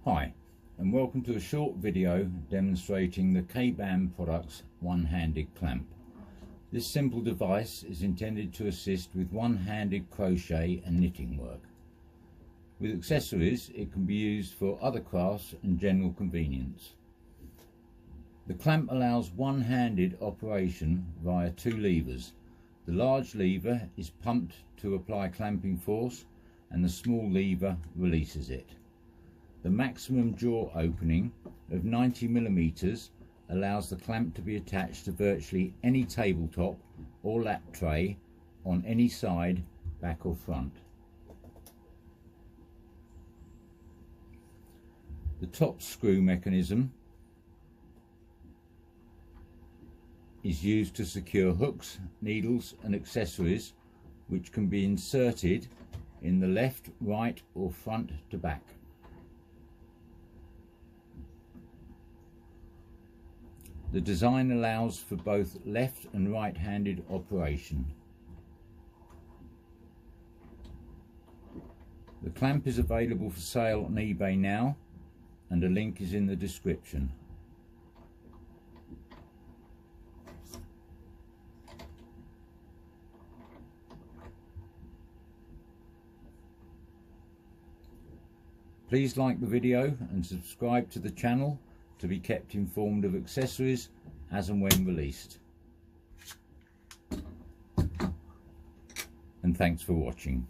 Hi, and welcome to a short video demonstrating the K-Band Products one-handed clamp. This simple device is intended to assist with one-handed crochet and knitting work. With accessories, it can be used for other crafts and general convenience. The clamp allows one-handed operation via two levers. The large lever is pumped to apply clamping force, and the small lever releases it. The maximum jaw opening of 90 mm allows the clamp to be attached to virtually any tabletop or lap tray on any side, back or front. The top screw mechanism is used to secure hooks, needles and accessories, which can be inserted in the left, right or front to back. The design allows for both left and right-handed operation. The clamp is available for sale on eBay now, and a link is in the description. Please like the video and subscribe to the channel to be kept informed of accessories as and when released. And thanks for watching.